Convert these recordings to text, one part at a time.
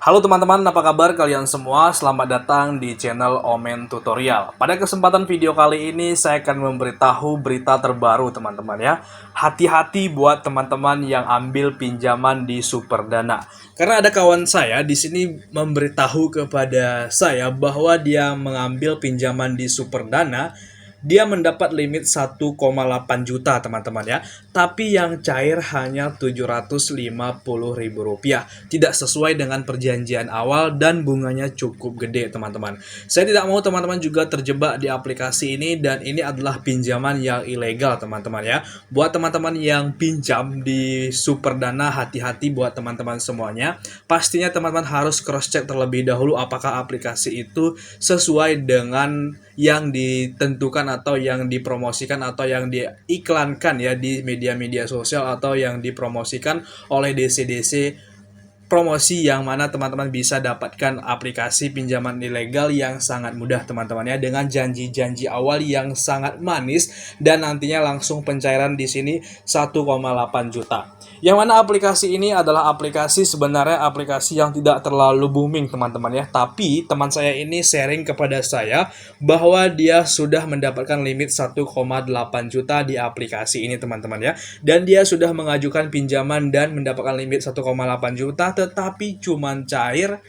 Halo teman-teman, apa kabar kalian semua? Selamat datang di channel Omen Tutorial. Pada kesempatan video kali ini saya akan memberitahu berita terbaru teman-teman ya. Hati-hati buat teman-teman yang ambil pinjaman di Superdana. Karena ada kawan saya di sini memberitahu kepada saya bahwa dia mengambil pinjaman di Superdana. Dia mendapat limit 1,8 juta teman-teman ya. Tapi yang cair hanya Rp750.000. Tidak sesuai dengan perjanjian awal dan bunganya cukup gede teman-teman. Saya tidak mau teman-teman juga terjebak di aplikasi ini dan ini adalah pinjaman yang ilegal teman-teman ya. Buat teman-teman yang pinjam di Superdana, hati-hati buat teman-teman semuanya. Pastinya teman-teman harus cross check terlebih dahulu apakah aplikasi itu sesuai dengan yang ditentukan atau yang dipromosikan atau yang diiklankan ya di media-media sosial atau yang dipromosikan oleh DC-DC promosi yang mana teman-teman bisa dapatkan aplikasi pinjaman ilegal yang sangat mudah teman-teman ya, dengan janji-janji awal yang sangat manis dan nantinya langsung pencairan di sini 1,8 juta. Yang mana aplikasi ini adalah sebenarnya aplikasi yang tidak terlalu booming teman-teman ya, tapi teman saya ini sharing kepada saya bahwa dia sudah mendapatkan limit 1,8 juta di aplikasi ini teman-teman ya, dan dia sudah mengajukan pinjaman dan mendapatkan limit 1,8 juta tetapi cuman cair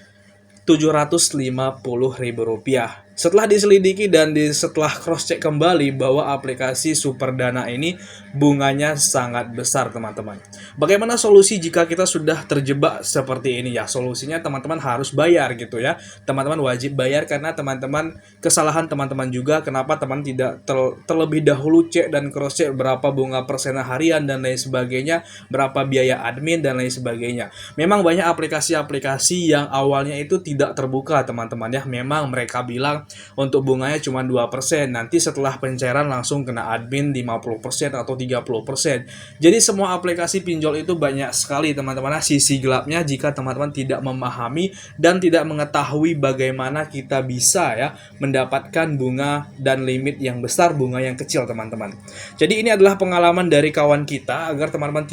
Rp750.000. Setelah diselidiki dan setelah cross check kembali bahwa aplikasi Superdana ini bunganya sangat besar teman-teman. Bagaimana solusi jika kita sudah terjebak seperti ini ya? Solusinya teman-teman harus bayar gitu ya. Teman-teman wajib bayar karena teman-teman kesalahan teman-teman juga kenapa teman tidak terlebih dahulu cek dan cross check berapa bunga persen harian dan lain sebagainya, berapa biaya admin dan lain sebagainya. Memang banyak aplikasi-aplikasi yang awalnya itu tidak terbuka teman-teman ya. Memang mereka bilang untuk bunganya cuma 2%, nanti setelah pencairan langsung kena admin 50% atau 30%. Jadi semua aplikasi pinjol itu banyak sekali teman-teman. Sisi gelapnya jika teman-teman tidak memahami dan tidak mengetahui bagaimana kita bisa ya mendapatkan bunga dan limit yang besar, bunga yang kecil teman-teman. Jadi ini adalah pengalaman dari kawan kita agar teman-teman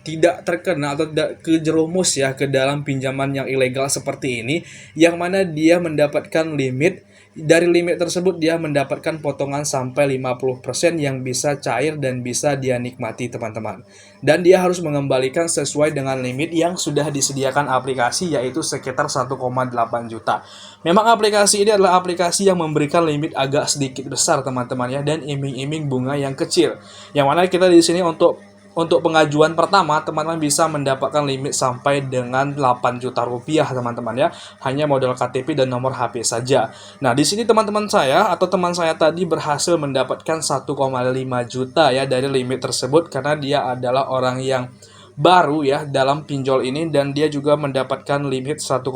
tidak terkena atau tidak kejerumus ya ke dalam pinjaman yang ilegal seperti ini, yang mana dia mendapatkan limit. Dari limit tersebut dia mendapatkan potongan sampai 50% yang bisa cair dan bisa dia nikmati teman-teman. Dan dia harus mengembalikan sesuai dengan limit yang sudah disediakan aplikasi, yaitu sekitar 1,8 juta. Memang aplikasi ini adalah aplikasi yang memberikan limit agak sedikit besar teman-teman ya, dan iming-iming bunga yang kecil. Yang mana kita di sini untuk pengajuan pertama, teman-teman bisa mendapatkan limit sampai dengan 8 juta rupiah teman-teman ya. Hanya modal KTP dan nomor HP saja. Nah, di sini teman-teman saya atau teman saya tadi berhasil mendapatkan 1,5 juta ya dari limit tersebut karena dia adalah orang yang baru ya dalam pinjol ini, dan dia juga mendapatkan limit 1,8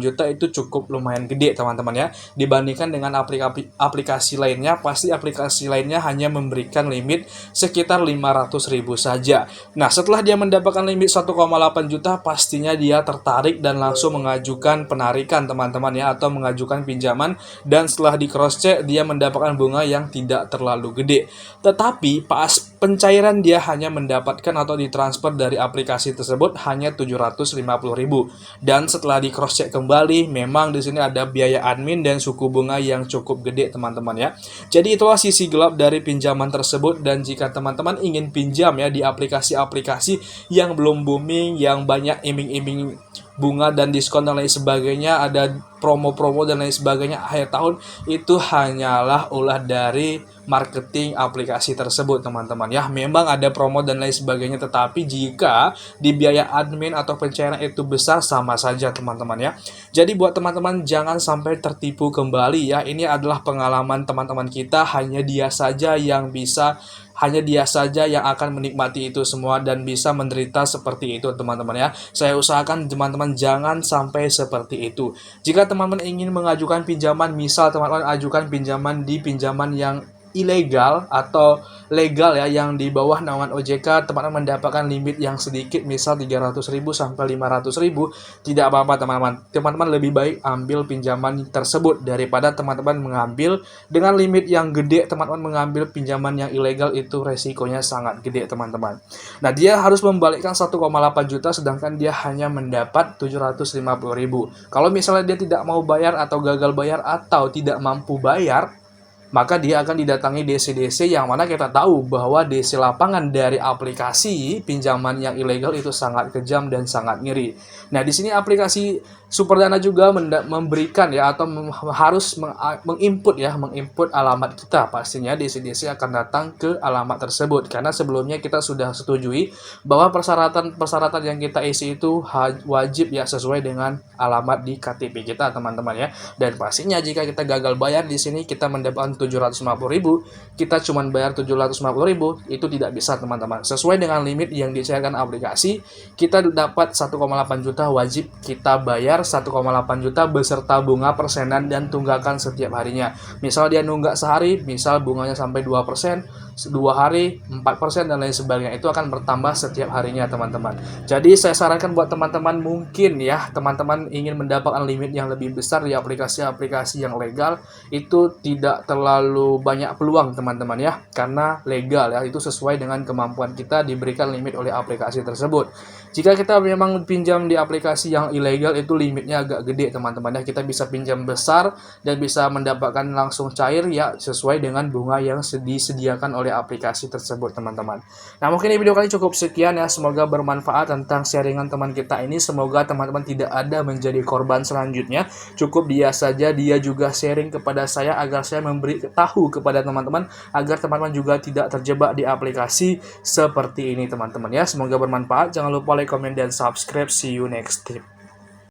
juta. Itu cukup lumayan gede teman-teman ya, dibandingkan dengan aplikasi lainnya. Pasti aplikasi lainnya hanya memberikan limit sekitar 500.000 saja. Nah, setelah dia mendapatkan limit 1,8 juta, pastinya dia tertarik dan langsung mengajukan penarikan teman-teman ya, atau mengajukan pinjaman, dan setelah di cross check dia mendapatkan bunga yang tidak terlalu gede. Tetapi pas pencairan dia hanya mendapatkan atau ditransfer dari aplikasi tersebut hanya 750.000, dan setelah di cross check kembali memang di sini ada biaya admin dan suku bunga yang cukup gede teman-teman ya. Jadi itulah sisi gelap dari pinjaman tersebut, dan jika teman-teman ingin pinjam ya di aplikasi-aplikasi yang belum booming, yang banyak iming-iming bunga dan diskon dan lain sebagainya, ada promo-promo dan lain sebagainya akhir tahun, itu hanyalah ulah dari marketing aplikasi tersebut teman-teman ya. Memang ada promo dan lain sebagainya, tetapi jika di biaya admin atau pencairan itu besar, sama saja teman-teman ya. Jadi buat teman-teman jangan sampai tertipu kembali ya. Ini adalah pengalaman teman-teman kita, hanya dia saja yang akan menikmati itu semua dan bisa menderita seperti itu teman-teman ya. Saya usahakan teman-teman jangan sampai seperti itu. Jika teman-teman ingin mengajukan pinjaman, misal teman-teman ajukan pinjaman di pinjaman yang ilegal atau legal ya, yang di bawah naungan OJK, teman-teman mendapatkan limit yang sedikit, misal 300.000 sampai 500.000, tidak apa-apa teman-teman. Teman-teman lebih baik ambil pinjaman tersebut daripada teman-teman mengambil dengan limit yang gede. Teman-teman mengambil pinjaman yang ilegal itu resikonya sangat gede teman-teman. Nah, dia harus membalikkan 1,8 juta sedangkan dia hanya mendapat 750.000. Kalau misalnya dia tidak mau bayar atau gagal bayar atau tidak mampu bayar, maka dia akan didatangi DC-DC yang mana kita tahu bahwa DC lapangan dari aplikasi pinjaman yang ilegal itu sangat kejam dan sangat ngeri. Nah, di sini aplikasi Superdana juga memberikan ya, atau harus menginput alamat kita. Pastinya DC-DC akan datang ke alamat tersebut karena sebelumnya kita sudah setujui bahwa persyaratan yang kita isi itu wajib ya sesuai dengan alamat di KTP kita teman-teman ya. Dan pastinya jika kita gagal bayar di sini kita mendapatkan 750.000, kita cuma bayar 750.000, itu tidak bisa teman-teman. Sesuai dengan limit yang disediakan aplikasi, kita dapat 1,8 juta wajib kita bayar 1,8 juta beserta bunga persenan dan tunggakan setiap harinya. Misal dia nunggak sehari, misal bunganya sampai 2%, 2 hari 4% dan lain sebagainya, itu akan bertambah setiap harinya teman-teman. Jadi saya sarankan buat teman-teman, mungkin ya teman-teman ingin mendapatkan limit yang lebih besar di aplikasi-aplikasi yang legal, itu tidak terlalu banyak peluang teman-teman ya, karena legal ya, itu sesuai dengan kemampuan kita diberikan limit oleh aplikasi tersebut. Jika kita memang pinjam di aplikasi yang ilegal, itu limitnya agak gede teman-teman ya, kita bisa pinjam besar dan bisa mendapatkan langsung cair ya sesuai dengan bunga yang disediakan oleh aplikasi tersebut teman-teman. Nah, mungkin di video kali cukup sekian ya, semoga bermanfaat tentang sharingan teman kita ini. Semoga teman-teman tidak ada menjadi korban selanjutnya. Cukup dia saja, dia juga sharing kepada saya agar saya memberi tahu kepada teman-teman agar teman-teman juga tidak terjebak di aplikasi seperti ini teman-teman ya. Semoga bermanfaat. Jangan lupa like, comment, dan subscribe. See you next tip.